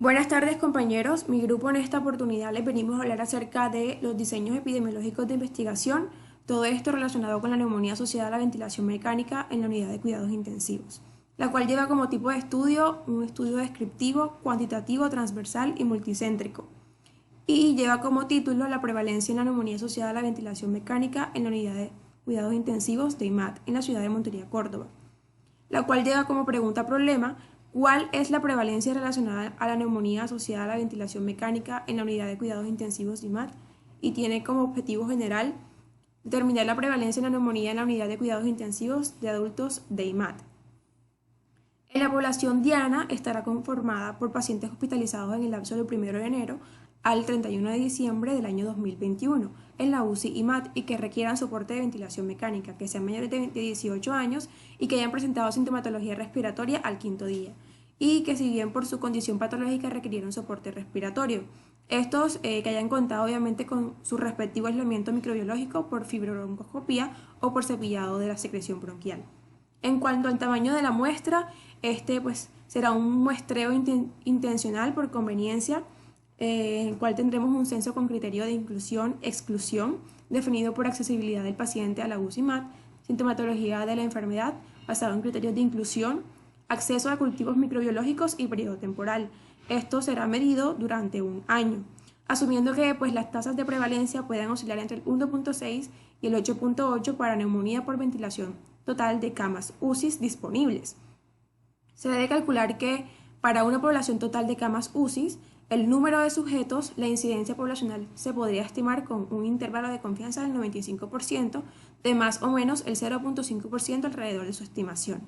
Buenas tardes compañeros, mi grupo en esta oportunidad les venimos a hablar acerca de los diseños epidemiológicos de investigación, todo esto relacionado con la neumonía asociada a la ventilación mecánica en la unidad de cuidados intensivos, la cual lleva como tipo de estudio un estudio descriptivo, cuantitativo, transversal y multicéntrico, y lleva como título la prevalencia en la neumonía asociada a la ventilación mecánica en la unidad de cuidados intensivos de IMAT en la ciudad de Montería, Córdoba, la cual lleva como pregunta problema ¿cuál es la prevalencia relacionada a la neumonía asociada a la ventilación mecánica en la unidad de cuidados intensivos de IMAT? Y tiene como objetivo general determinar la prevalencia en la neumonía en la unidad de cuidados intensivos de adultos de IMAT. En la población diana estará conformada por pacientes hospitalizados en el lapso del 1 de enero al 31 de diciembre del año 2021 en la UCI IMAT y que requieran soporte de ventilación mecánica, que sean mayores de 18 años y que hayan presentado sintomatología respiratoria al quinto día y que si bien por su condición patológica requirieron soporte respiratorio. Estos que hayan contado obviamente con su respectivo aislamiento microbiológico por fibrobroncoscopía o por cepillado de la secreción bronquial. En cuanto al tamaño de la muestra, este pues será un muestreo intencional por conveniencia, en el cual tendremos un censo con criterio de inclusión-exclusión, definido por accesibilidad del paciente a la UCIMAT, sintomatología de la enfermedad, basado en criterios de inclusión, acceso a cultivos microbiológicos y periodo temporal. Esto será medido durante un año, asumiendo que pues, las tasas de prevalencia puedan oscilar entre el 1.6 y el 8.8 para neumonía por ventilación total de camas UCI disponibles. Se debe calcular que para una población total de camas UCI, el número de sujetos, la incidencia poblacional se podría estimar con un intervalo de confianza del 95%, de más o menos el 0.5% alrededor de su estimación.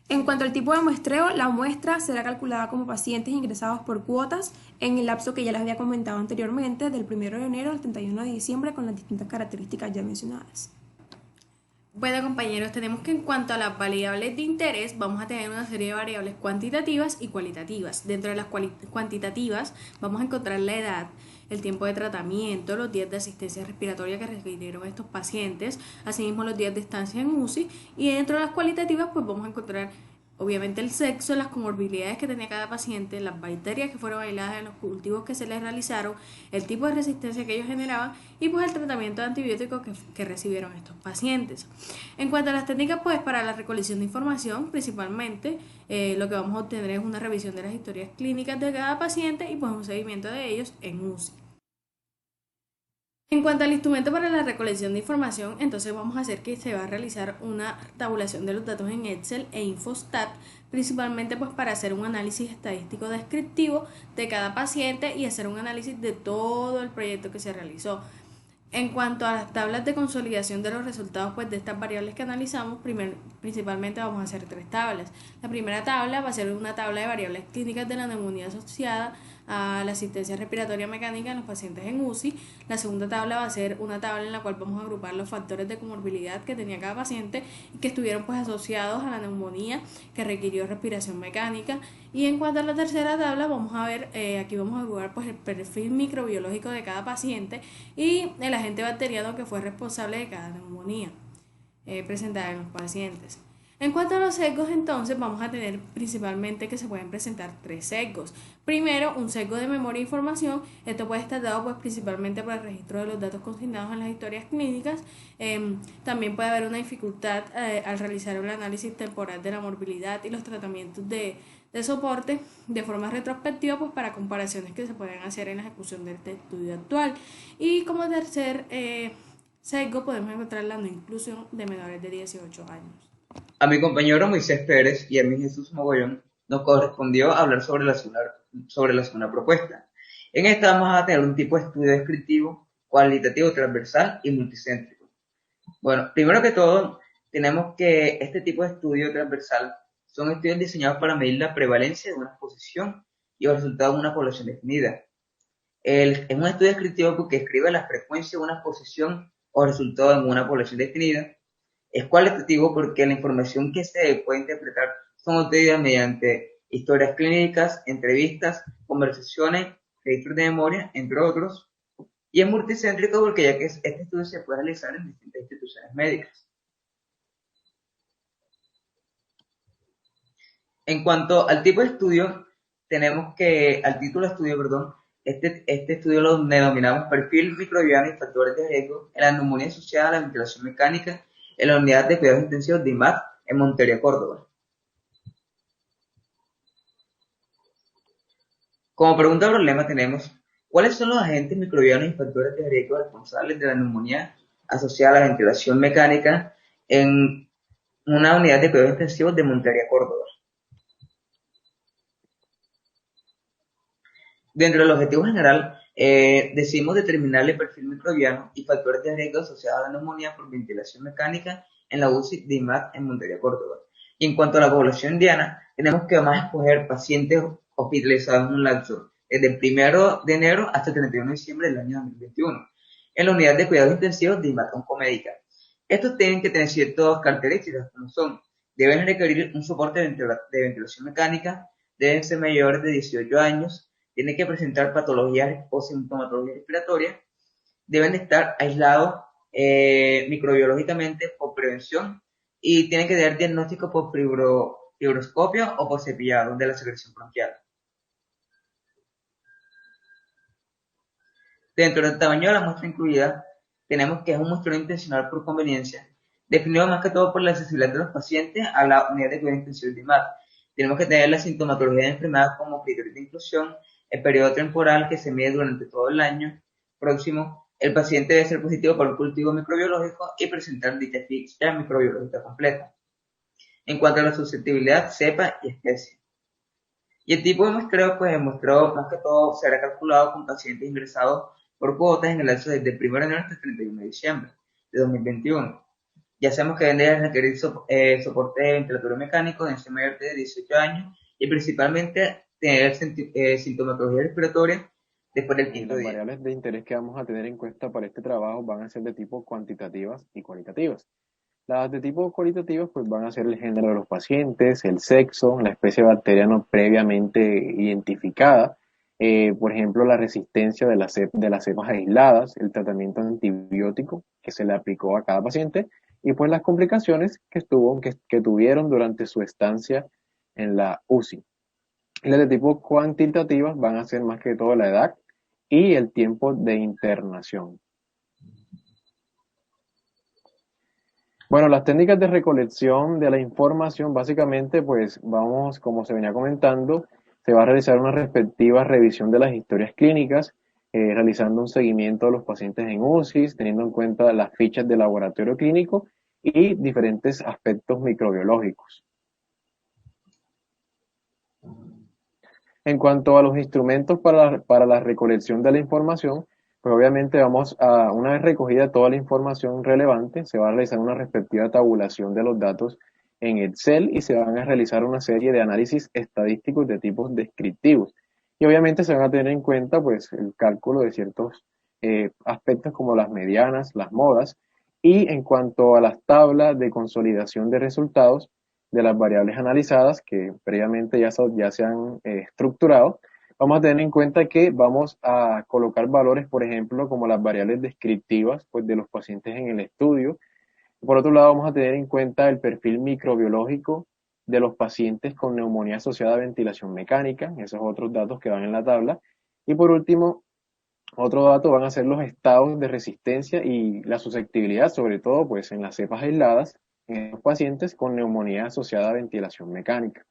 En cuanto al tipo de muestreo, la muestra será calculada como pacientes ingresados por cuotas en el lapso que ya les había comentado anteriormente, del 1 de enero al 31 de diciembre, con las distintas características ya mencionadas. Bueno, compañeros, tenemos que en cuanto a las variables de interés, vamos a tener una serie de variables cuantitativas y cualitativas. Dentro de las cuantitativas, vamos a encontrar la edad, el tiempo de tratamiento, los días de asistencia respiratoria que requirieron estos pacientes, asimismo los días de estancia en UCI, y dentro de las cualitativas, pues vamos a encontrar obviamente el sexo, las comorbilidades que tenía cada paciente, las bacterias que fueron aisladas en los cultivos que se les realizaron, el tipo de resistencia que ellos generaban y pues el tratamiento de antibióticos que recibieron estos pacientes. En cuanto a las técnicas, pues para la recolección de información, principalmente lo que vamos a obtener es una revisión de las historias clínicas de cada paciente y pues un seguimiento de ellos en UCI. En cuanto al instrumento para la recolección de información, entonces vamos a hacer que se va a realizar una tabulación de los datos en Excel e Infostat, principalmente pues para hacer un análisis estadístico descriptivo de cada paciente y hacer un análisis de todo el proyecto que se realizó. En cuanto a las tablas de consolidación de los resultados pues, de estas variables que analizamos, principalmente vamos a hacer tres tablas. La primera tabla va a ser una tabla de variables clínicas de la neumonía asociada a la asistencia respiratoria mecánica en los pacientes en UCI. La segunda tabla va a ser una tabla en la cual vamos a agrupar los factores de comorbilidad que tenía cada paciente y que estuvieron pues, asociados a la neumonía que requirió respiración mecánica. Y en cuanto a la tercera tabla, vamos a ver, aquí vamos a agrupar pues, el perfil microbiológico de cada paciente y el agente bacteriano que fue responsable de cada neumonía presentada en los pacientes. En cuanto a los sesgos, entonces vamos a tener principalmente que se pueden presentar tres sesgos. Primero, un sesgo de memoria e información. Esto puede estar dado pues, principalmente por el registro de los datos consignados en las historias clínicas. También puede haber una dificultad al realizar el análisis temporal de la morbilidad y los tratamientos de soporte de forma retrospectiva pues, para comparaciones que se pueden hacer en la ejecución de este estudio actual. Y como tercer sesgo podemos encontrar la no inclusión de menores de 18 años. A mi compañero Moisés Pérez y a mí Jesús Mogollón nos correspondió hablar sobre la segunda propuesta. En esta vamos a tener un tipo de estudio descriptivo, cualitativo, transversal y multicéntrico. Bueno, primero que todo, tenemos que este tipo de estudio transversal son estudios diseñados para medir la prevalencia de una exposición y el resultado de una población definida. Es un estudio descriptivo porque escribe la frecuencia de una exposición o resultado en una población definida. Es cualitativo porque la información que se puede interpretar son obtenidas mediante historias clínicas, entrevistas, conversaciones, registros de memoria, entre otros. Y es multicéntrico porque ya que este estudio se puede realizar en distintas instituciones médicas. En cuanto al tipo de estudio, tenemos que, al título de estudio, perdón, este estudio lo denominamos perfil microbiano y factores de riesgo en la neumonía asociada a la ventilación mecánica en la unidad de cuidados intensivos de IMAT en Montería, Córdoba. Como pregunta problema tenemos, ¿cuáles son los agentes microbianos y factores de riesgo responsables de la neumonía asociada a la ventilación mecánica en una unidad de cuidados intensivos de Montería, Córdoba? Dentro del objetivo general, decimos determinar el perfil microbiano y factores de riesgo asociados a la neumonía por ventilación mecánica en la UCI de IMAT en Montería, Córdoba. Y en cuanto a la población indiana, tenemos que vamos a escoger pacientes hospitalizados en un lapso desde el 1 de enero hasta el 31 de diciembre del año 2021 en la unidad de cuidados intensivos de IMAT Oncomédica. Estos tienen que tener ciertas características, como son, deben requerir un soporte de ventilación mecánica, deben ser mayores de 18 años, tienen que presentar patologías o sintomatología respiratoria, deben estar aislados microbiológicamente por prevención y tienen que tener diagnóstico por fibroscopio o por cepillado de la secreción bronquial. Dentro del tamaño de la muestra incluida, tenemos que es un muestreo intencional por conveniencia, definido más que todo por la accesibilidad de los pacientes a la unidad de cuidados intensivos de IMAT. Tenemos que tener la sintomatología de enfermedad como criterio de inclusión, el periodo temporal que se mide durante todo el año próximo, el paciente debe ser positivo para un cultivo microbiológico y presentar dicha ficha microbiológica completa. En cuanto a la susceptibilidad, cepa y especie. Y el tipo de muestreo, pues el muestreo más que todo será calculado con pacientes ingresados por cuotas en el lapso desde el 1 de enero hasta el 31 de diciembre de 2021. Ya sabemos que deben requerir soporte ventilatorio mecánico, deben ser mayor de 18 años y principalmente tener sintomatología respiratoria después del quinto Las día. variables de interés que vamos a tener en cuenta para este trabajo van a ser de tipo cuantitativas y cualitativas. Las de tipo cualitativas pues van a ser el género de los pacientes, el sexo, la especie de bacteria no previamente identificada, por ejemplo la resistencia de las cepas aisladas, el tratamiento antibiótico que se le aplicó a cada paciente y pues las complicaciones que tuvieron durante su estancia en la UCI. Y las de tipo cuantitativas van a ser más que todo la edad y el tiempo de internación. Bueno, las técnicas de recolección de la información, básicamente, pues vamos, como se venía comentando, se va a realizar una respectiva revisión de las historias clínicas, realizando un seguimiento de los pacientes en UCI, teniendo en cuenta las fichas de laboratorio clínico y diferentes aspectos microbiológicos. En cuanto a los instrumentos para la recolección de la información, pues obviamente vamos a, una vez recogida toda la información relevante, se va a realizar una respectiva tabulación de los datos en Excel y se van a realizar una serie de análisis estadísticos de tipos descriptivos. Y obviamente se van a tener en cuenta pues el cálculo de ciertos aspectos como las medianas, las modas, y en cuanto a las tablas de consolidación de resultados, de las variables analizadas que previamente ya se han estructurado, vamos a tener en cuenta que vamos a colocar valores, por ejemplo, como las variables descriptivas pues, de los pacientes en el estudio. Por otro lado, vamos a tener en cuenta el perfil microbiológico de los pacientes con neumonía asociada a ventilación mecánica, esos otros datos que van en la tabla. Y por último, otro dato van a ser los estados de resistencia y la susceptibilidad, sobre todo pues en las cepas aisladas, en los pacientes con neumonía asociada a ventilación mecánica.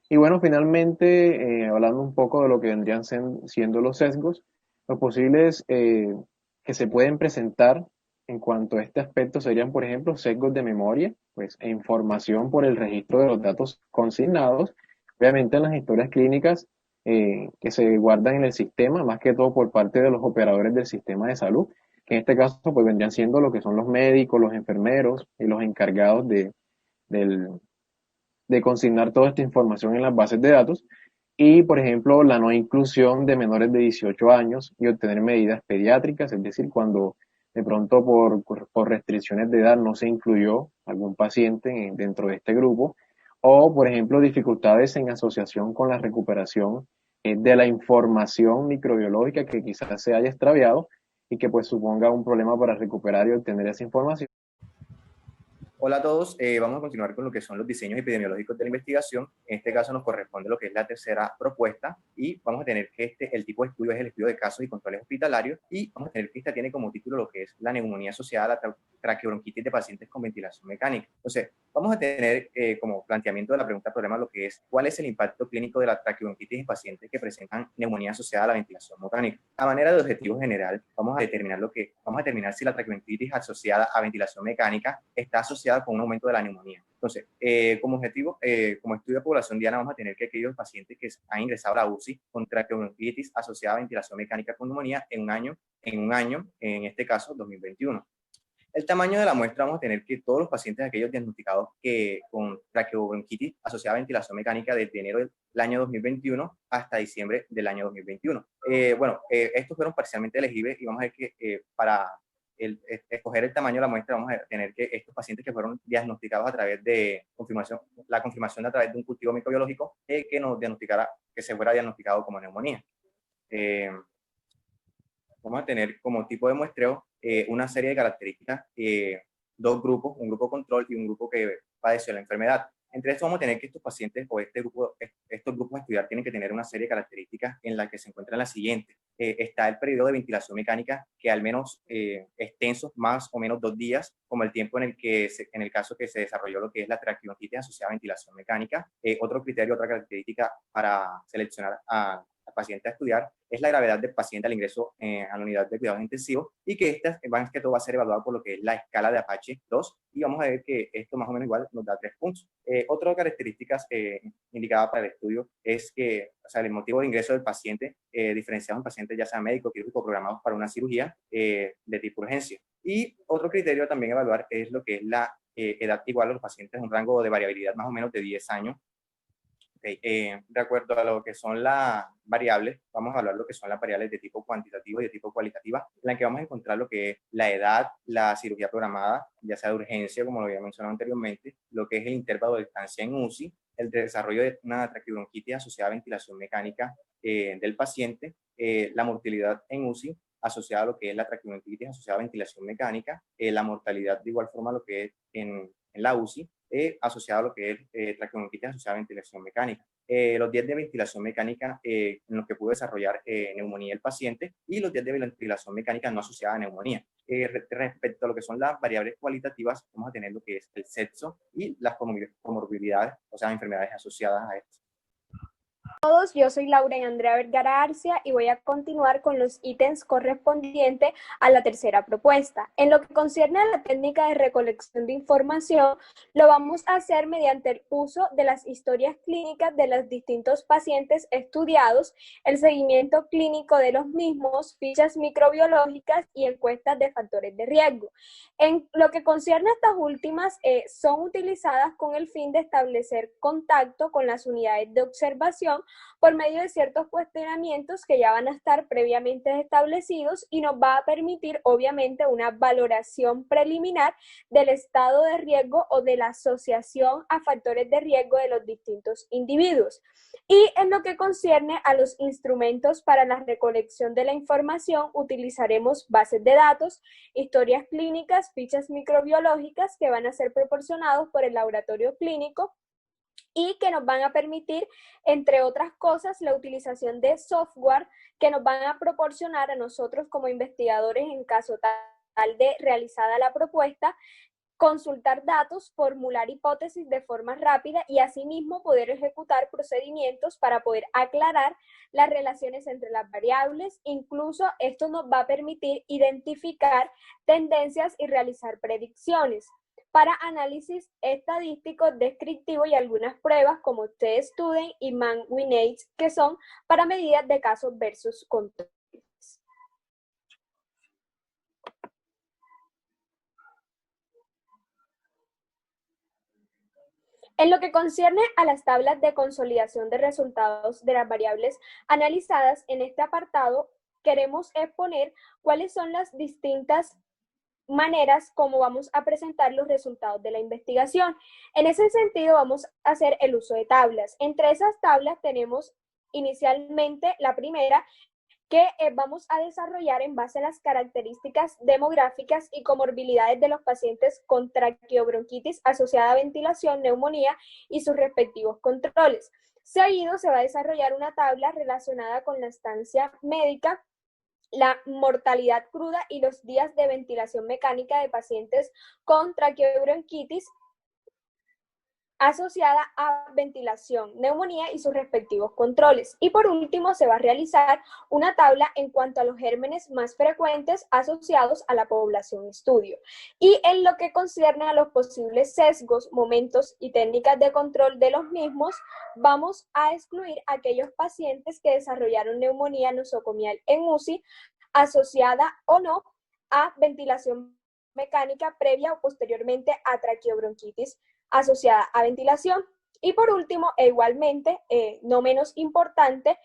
Y bueno, finalmente, hablando un poco de lo que vendrían siendo los sesgos, los posibles que se pueden presentar en cuanto a este aspecto serían, por ejemplo, sesgos de memoria, pues, e información por el registro de los datos consignados, obviamente en las historias clínicas que se guardan en el sistema, más que todo por parte de los operadores del sistema de salud, que en este caso pues vendrían siendo lo que son los médicos, los enfermeros y los encargados de consignar toda esta información en las bases de datos. Y, por ejemplo, la no inclusión de menores de 18 años y obtener medidas pediátricas, es decir, cuando de pronto por restricciones de edad no se incluyó algún paciente dentro de este grupo, o, por ejemplo, dificultades en asociación con la recuperación de la información microbiológica que quizás se haya extraviado y que pues suponga un problema para recuperar y obtener esa información. Hola a todos, vamos a continuar con lo que son los diseños epidemiológicos de la investigación. En este caso nos corresponde lo que es la tercera propuesta y vamos a tener que el tipo de estudio es el estudio de casos y controles hospitalarios y vamos a tener que esta tiene como título lo que es la neumonía asociada a la traqueobronquitis de pacientes con ventilación mecánica. Entonces, vamos a tener como planteamiento de la pregunta problema lo que es cuál es el impacto clínico de la traqueobronquitis en pacientes que presentan neumonía asociada a la ventilación mecánica. A manera de objetivo general, vamos a determinar si la traqueobronquitis asociada a ventilación mecánica está asociada con un aumento de la neumonía. Entonces, como objetivo, como estudio de población diana, vamos a tener que aquellos pacientes que han ingresado a la UCI con traqueobronquitis asociada a ventilación mecánica con neumonía en un año, en este caso 2021. El tamaño de la muestra vamos a tener que todos los pacientes, aquellos diagnosticados con traqueobronquitis asociada a ventilación mecánica desde enero del año 2021 hasta diciembre del año 2021. Estos fueron parcialmente elegibles y vamos a ver que para escoger el tamaño de la muestra vamos a tener que estos pacientes que fueron diagnosticados a través de la confirmación a través de un cultivo microbiológico que se fuera diagnosticado como neumonía. Vamos a tener como tipo de muestreo una serie de características, dos grupos, un grupo control y un grupo que padeció la enfermedad. Entre estos vamos a tener que estos pacientes o estos grupos a estudiar tienen que tener una serie de características en las que se encuentran las siguientes. Está el periodo de ventilación mecánica, que al menos extenso, más o menos 2 días, como el tiempo en el caso que se desarrolló lo que es la traqueobronquitis asociada a ventilación mecánica. Otro criterio, otra característica para seleccionar al paciente a estudiar es la gravedad del paciente al ingreso a la unidad de cuidados intensivos y que todo va a ser evaluado por lo que es la escala de Apache 2 y vamos a ver que esto más o menos igual nos da 3 puntos. Otra característica indicada para el estudio es que el motivo de ingreso del paciente, diferenciado en pacientes ya sea médico, quirúrgico, programados para una cirugía de tipo urgencia. Y otro criterio también a evaluar es lo que es la edad igual a los pacientes, un rango de variabilidad más o menos de 10 años. De acuerdo a lo que son las variables, vamos a evaluar lo que son las variables de tipo cuantitativo y de tipo cualitativa, en la que vamos a encontrar lo que es la edad, la cirugía programada, ya sea de urgencia, como lo había mencionado anteriormente, lo que es el intervalo de estancia en UCI, el desarrollo de una traqueobronquitis asociada a ventilación mecánica del paciente, la mortalidad en UCI asociada a lo que es la traqueobronquitis asociada a ventilación mecánica, la mortalidad de igual forma lo que es en la UCI, asociado a lo que es traqueobronquitis asociada a ventilación mecánica. Los días de ventilación mecánica en los que pudo desarrollar neumonía el paciente y los días de ventilación mecánica no asociada a neumonía. Respecto a lo que son las variables cualitativas, vamos a tener lo que es el sexo y las comorbilidades, o sea, enfermedades asociadas a esto. Todos, yo soy Laura y Andrea Vergara Arcia y voy a continuar con los ítems correspondientes a la tercera propuesta. En lo que concierne a la técnica de recolección de información, lo vamos a hacer mediante el uso de las historias clínicas de los distintos pacientes estudiados, el seguimiento clínico de los mismos, fichas microbiológicas y encuestas de factores de riesgo. En lo que concierne a estas últimas, son utilizadas con el fin de establecer contacto con las unidades de observación por medio de ciertos cuestionamientos que ya van a estar previamente establecidos y nos va a permitir obviamente una valoración preliminar del estado de riesgo o de la asociación a factores de riesgo de los distintos individuos. Y en lo que concierne a los instrumentos para la recolección de la información, utilizaremos bases de datos, historias clínicas, fichas microbiológicas que van a ser proporcionados por el laboratorio clínico y que nos van a permitir, entre otras cosas, la utilización de software que nos van a proporcionar a nosotros como investigadores en caso tal de realizada la propuesta, consultar datos, formular hipótesis de forma rápida y asimismo poder ejecutar procedimientos para poder aclarar las relaciones entre las variables. Incluso esto nos va a permitir identificar tendencias y realizar predicciones. Para análisis estadístico descriptivo y algunas pruebas como T-Student y Man-Winate, que son para medidas de casos versus controles. En lo que concierne a las tablas de consolidación de resultados de las variables analizadas, en este apartado queremos exponer cuáles son las distintas maneras como vamos a presentar los resultados de la investigación. En ese sentido, vamos a hacer el uso de tablas. Entre esas tablas tenemos inicialmente la primera, que vamos a desarrollar en base a las características demográficas y comorbilidades de los pacientes con traqueobronquitis asociada a ventilación, neumonía y sus respectivos controles. Seguido se va a desarrollar una tabla relacionada con la estancia médica, la mortalidad cruda y los días de ventilación mecánica de pacientes con traqueobronquitis asociada a ventilación, neumonía y sus respectivos controles. Y por último, se va a realizar una tabla en cuanto a los gérmenes más frecuentes asociados a la población estudio. Y en lo que concierne a los posibles sesgos, momentos y técnicas de control de los mismos, vamos a excluir aquellos pacientes que desarrollaron neumonía nosocomial en UCI asociada o no a ventilación mecánica previa o posteriormente a traqueobronquitis asociada a ventilación. Y por último, e igualmente, no menos importante,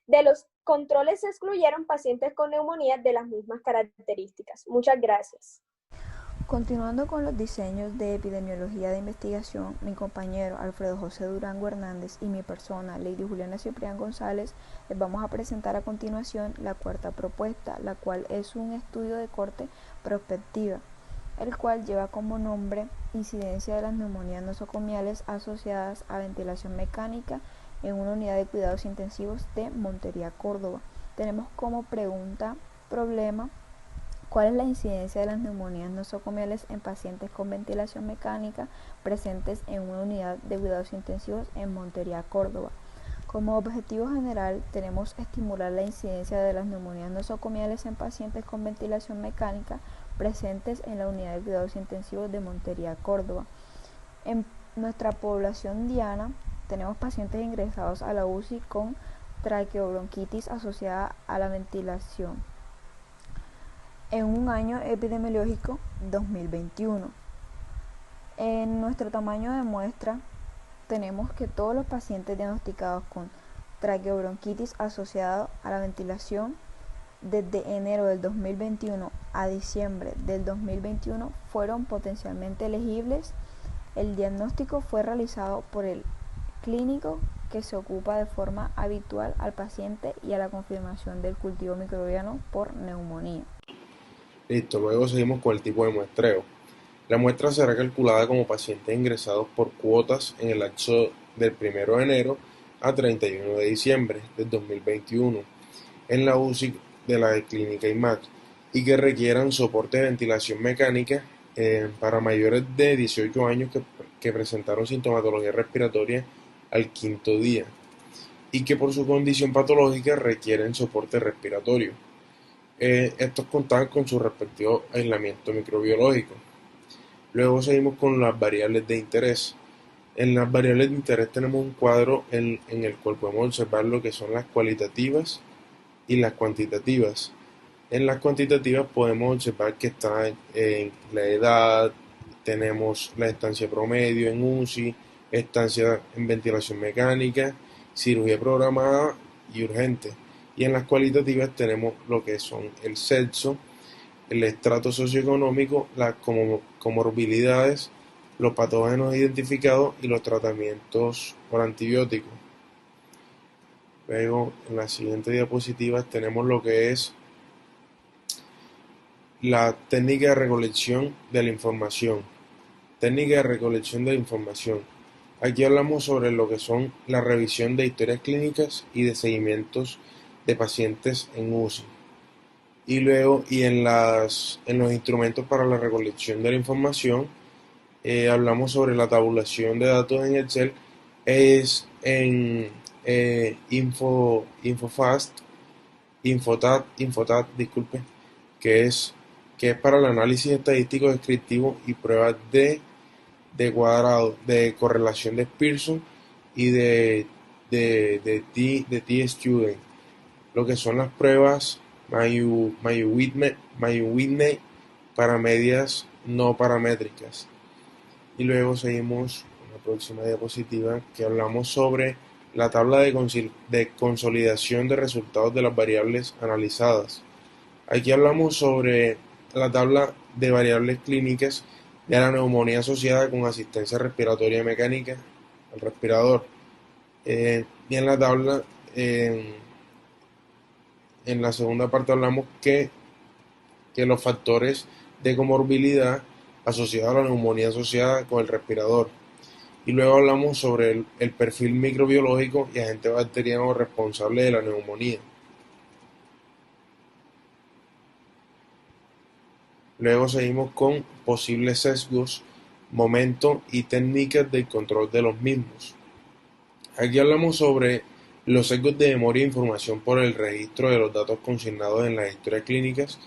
de los controles se excluyeron pacientes con neumonía de las mismas características. Muchas gracias. Continuando con los diseños de epidemiología de investigación, mi compañero Alfredo José Durango Hernández y mi persona, Lady Juliana Ciprián González, les vamos a presentar a continuación la cuarta propuesta, la cual es un estudio de corte prospectiva, el cual lleva como nombre incidencia de las neumonías nosocomiales asociadas a ventilación mecánica en una unidad de cuidados intensivos de Montería, Córdoba. Tenemos como problema, ¿cuál es la incidencia de las neumonías nosocomiales en pacientes con ventilación mecánica presentes en una unidad de cuidados intensivos en Montería, Córdoba? Como objetivo general, tenemos estimular la incidencia de las neumonías nosocomiales en pacientes con ventilación mecánica presentes en la unidad de cuidados intensivos de Montería, Córdoba. En nuestra población diana tenemos pacientes ingresados a la UCI con traqueobronquitis asociada a la ventilación en un año epidemiológico 2021. En nuestro tamaño de muestra tenemos que todos los pacientes diagnosticados con traqueobronquitis asociada a la ventilación desde enero del 2021 a diciembre del 2021 fueron potencialmente elegibles. El diagnóstico fue realizado por el clínico que se ocupa de forma habitual al paciente y a la confirmación del cultivo microbiano por neumonía. Listo, luego seguimos con el tipo de muestreo. La muestra será calculada como pacientes ingresados por cuotas en el lapso del 1 de enero a 31 de diciembre del 2021 en la UCI de la Clínica IMAT y que requieran soporte de ventilación mecánica para mayores de 18 años que presentaron sintomatología respiratoria al 5º día y que por su condición patológica requieren soporte respiratorio. Estos contaban con su respectivo aislamiento microbiológico. Luego seguimos con las variables de interés. En las variables de interés tenemos un cuadro en el cual podemos observar lo que son las cualitativas y las cuantitativas. En las cuantitativas podemos observar que está en la edad, tenemos la estancia promedio en UCI, estancia en ventilación mecánica, cirugía programada y urgente. Y en las cualitativas tenemos lo que son el sexo, el estrato socioeconómico, las comorbilidades, los patógenos identificados y los tratamientos por antibióticos. Luego, en la siguiente diapositiva tenemos lo que es la técnica de recolección de la información. Técnica de recolección de la información. Aquí hablamos sobre lo que son la revisión de historias clínicas y de seguimientos de pacientes en UCI. Y luego, en los instrumentos para la recolección de la información, hablamos sobre la tabulación de datos en Excel, es en Infotat, disculpe, que es para el análisis estadístico descriptivo y pruebas de cuadrado, de correlación de Pearson y de T-Student, lo que son las pruebas Mayo-Whitney para medias no paramétricas. Y luego seguimos con la próxima diapositiva que hablamos sobre la tabla de consolidación de resultados de las variables analizadas. Aquí hablamos sobre la tabla de variables clínicas de la neumonía asociada con asistencia respiratoria mecánica al respirador. Y en la tabla, en en la segunda parte hablamos que los factores de comorbilidad asociados a la neumonía asociada con el respirador. Y luego hablamos sobre el perfil microbiológico y agente bacteriano responsable de la neumonía. Luego seguimos con posibles sesgos, momentos y técnicas del control de los mismos. Aquí hablamos sobre los sesgos de memoria e información por el registro de los datos consignados en las historias clínicas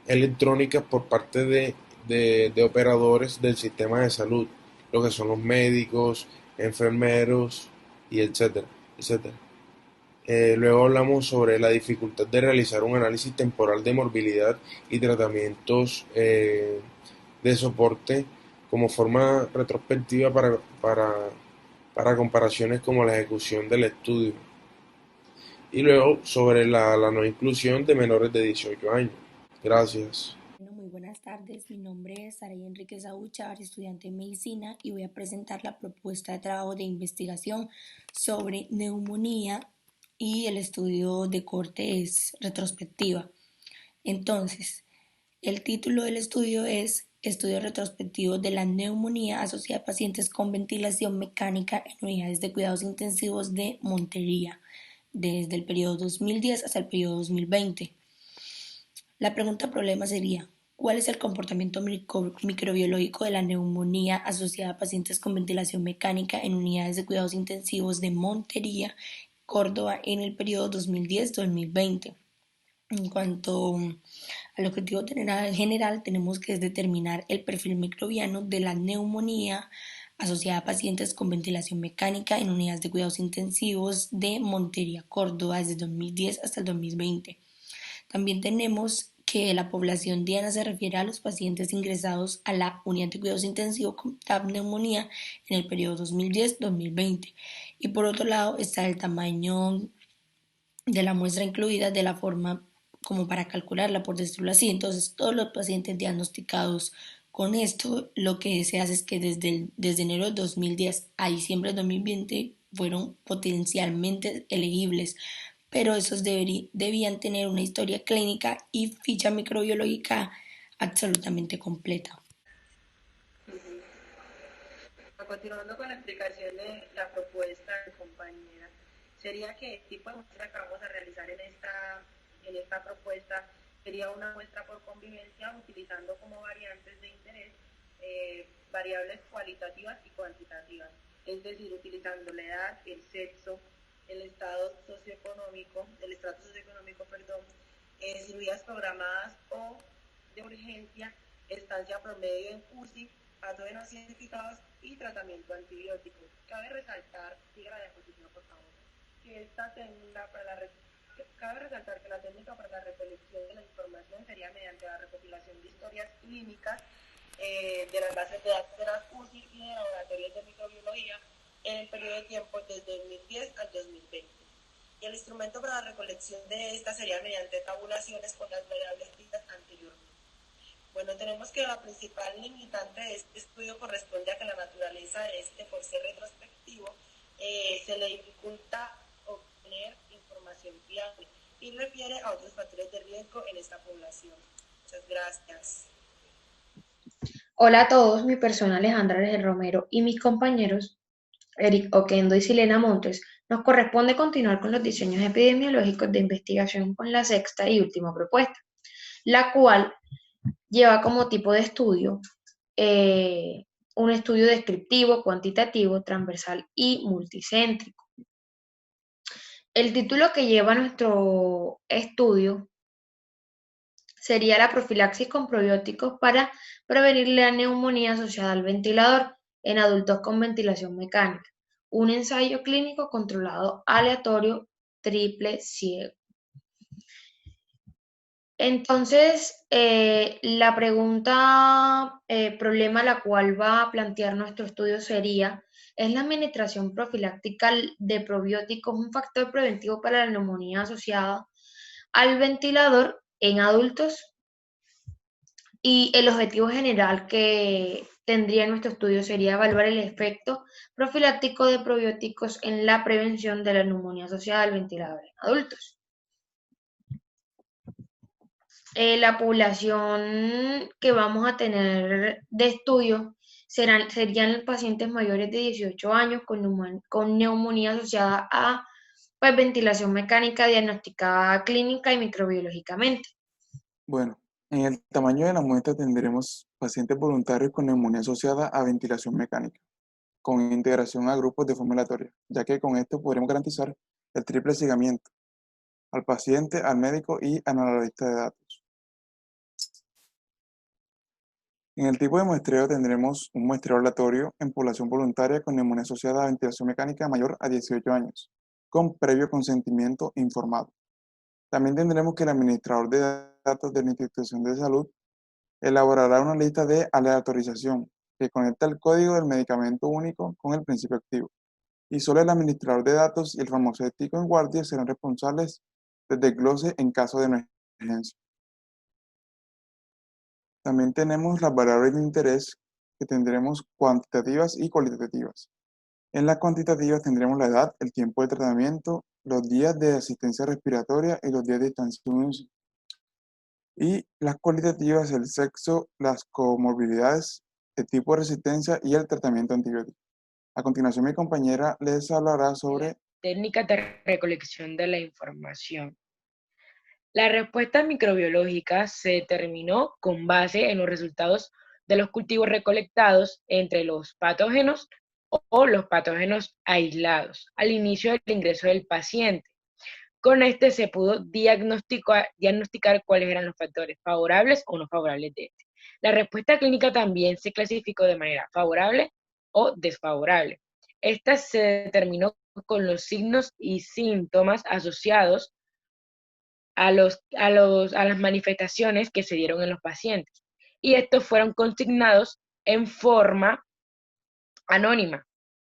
electrónicas por parte de operadores del sistema de salud, lo que son los médicos, enfermeros y etcétera. Luego hablamos sobre la dificultad de realizar un análisis temporal de morbilidad y tratamientos de soporte como forma retrospectiva para comparaciones como la ejecución del estudio. Y luego sobre la no inclusión de menores de 18 años. Gracias. Bueno, muy buenas tardes. Mi nombre es Saray Enríquez Abuchar, estudiante de medicina, y voy a presentar la propuesta de trabajo de investigación sobre neumonía y el estudio de corte es retrospectiva. Entonces, el título del estudio es Estudio retrospectivo de la neumonía asociada a pacientes con ventilación mecánica en unidades de cuidados intensivos de Montería, desde el periodo 2010 hasta el periodo 2020. La pregunta problema sería, ¿cuál es el comportamiento microbiológico de la neumonía asociada a pacientes con ventilación mecánica en unidades de cuidados intensivos de Montería, Córdoba, en el periodo 2010-2020? En cuanto al objetivo general, tenemos que determinar el perfil microbiano de la neumonía asociada a pacientes con ventilación mecánica en unidades de cuidados intensivos de Montería, Córdoba, desde 2010 hasta el 2020. También tenemos que la población diana se refiere a los pacientes ingresados a la unidad de cuidados intensivos con TAP neumonía en el periodo 2010-2020. Y por otro lado está el tamaño de la muestra incluida de la forma como para calcularla, por decirlo así. Entonces, todos los pacientes diagnosticados con esto, lo que se hace es que desde enero de 2010 a diciembre de 2020 fueron potencialmente elegibles, pero esos debían tener una historia clínica y ficha microbiológica absolutamente completa. Continuando con la explicación de la propuesta de compañera, sería que el tipo de muestra que vamos a realizar en esta propuesta sería una muestra por convivencia utilizando como variantes de interés variables cualitativas y cuantitativas, es decir, utilizando la edad, el sexo, el estrato socioeconómico, cirugías programadas o de urgencia, estancia promedio en UCI, patógenos identificados y tratamiento antibiótico. Cabe resaltar, siga la diapositiva por favor, cabe resaltar que la técnica para la recolección de la información sería mediante la recopilación de historias clínicas de las bases de datos de las UCI y de laboratorios de microbiología en el periodo de tiempo desde 2010 al 2020. Y el instrumento para la recolección de esta sería mediante tabulaciones con las variables dichas anteriormente. Bueno, tenemos que la principal limitante de este estudio corresponde a que la naturaleza de este, por ser retrospectivo, se le dificulta obtener información fiable y refiere a otros factores de riesgo en esta población. Muchas gracias. Hola a todos, mi persona Alejandra Ángel Romero y mis compañeros Eric Oquendo y Silena Montes, nos corresponde continuar con los diseños epidemiológicos de investigación con la sexta y última propuesta, la cual lleva como tipo de estudio un estudio descriptivo, cuantitativo, transversal y multicéntrico. El título que lleva nuestro estudio sería la profilaxis con probióticos para prevenir la neumonía asociada al ventilador en adultos con ventilación mecánica. Un ensayo clínico controlado aleatorio triple ciego. Entonces, la pregunta, problema la cual va a plantear nuestro estudio sería, ¿es la administración profiláctica de probióticos un factor preventivo para la neumonía asociada al ventilador en adultos? Y el objetivo general que tendría nuestro estudio sería evaluar el efecto profiláctico de probióticos en la prevención de la neumonía asociada al ventilador en adultos. La población que vamos a tener de estudio serían pacientes mayores de 18 años con neumonía asociada a pues, ventilación mecánica diagnosticada clínica y microbiológicamente. Bueno, en el tamaño de la muestra tendremos pacientes voluntarios con neumonía asociada a ventilación mecánica, con integración a grupos de forma aleatoria, ya que con esto podremos garantizar el triple seguimiento al paciente, al médico y al analista de datos. En el tipo de muestreo tendremos un muestreo aleatorio en población voluntaria con neumonía asociada a ventilación mecánica mayor a 18 años, con previo consentimiento informado. También tendremos que el administrador de datos de la institución de salud elaborará una lista de aleatorización que conecta el código del medicamento único con el principio activo. Y solo el administrador de datos y el farmacéutico en guardia serán responsables del desglose en caso de emergencia. También tenemos las variables de interés que tendremos cuantitativas y cualitativas. En las cuantitativas tendremos la edad, el tiempo de tratamiento, los días de asistencia respiratoria y los días de estancia en UCI. Y las cualitativas, el sexo, las comorbilidades, el tipo de resistencia y el tratamiento antibiótico. A continuación, mi compañera les hablará sobre técnicas de recolección de la información. La respuesta microbiológica se determinó con base en los resultados de los cultivos recolectados entre los patógenos o los patógenos aislados al inicio del ingreso del paciente. Con este se pudo diagnosticar cuáles eran los factores favorables o no favorables de este. La respuesta clínica también se clasificó de manera favorable o desfavorable. Esta se determinó con los signos y síntomas asociados a las manifestaciones que se dieron en los pacientes. Y estos fueron consignados en forma anónima,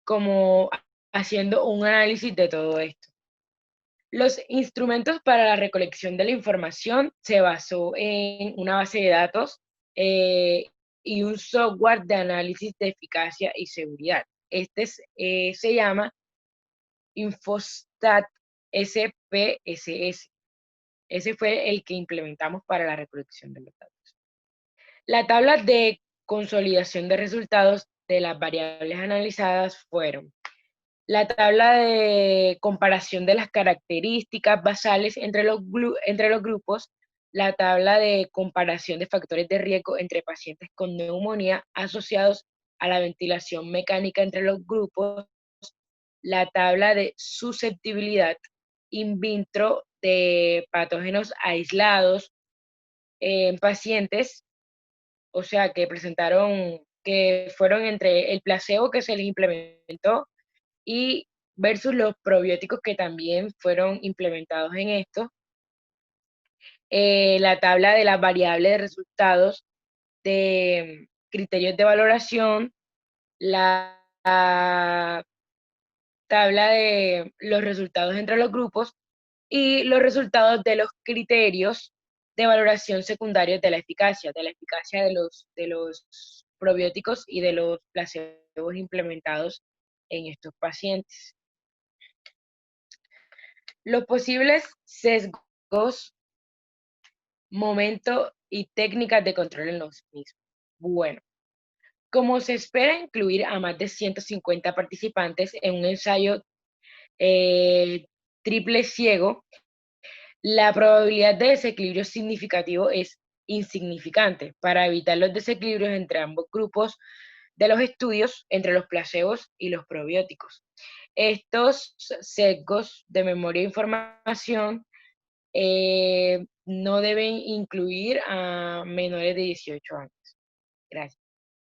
como haciendo un análisis de todo esto. Los instrumentos para la recolección de la información se basó en una base de datos y un software de análisis de eficacia y seguridad. Este se llama Infostat SPSS. Ese fue el que implementamos para la recolección de los datos. La tabla de consolidación de resultados de las variables analizadas fueron la tabla de comparación de las características basales entre los grupos, la tabla de comparación de factores de riesgo entre pacientes con neumonía asociados a la ventilación mecánica entre los grupos, la tabla de susceptibilidad in vitro de patógenos aislados en pacientes, o sea, que fueron entre el placebo que se les implementó y versus los probióticos que también fueron implementados en esto. La tabla de las variables de resultados de criterios de valoración, la tabla de los resultados entre los grupos y los resultados de los criterios de valoración secundarios de la eficacia de los probióticos y de los placebos implementados en estos pacientes. Los posibles sesgos, momento y técnicas de control en los mismos. Bueno, como se espera incluir a más de 150 participantes en un ensayo triple ciego, la probabilidad de desequilibrio significativo es insignificante para evitar los desequilibrios entre ambos grupos de los estudios, entre los placebos y los probióticos. Estos sesgos de memoria e información no deben incluir a menores de 18 años. Gracias.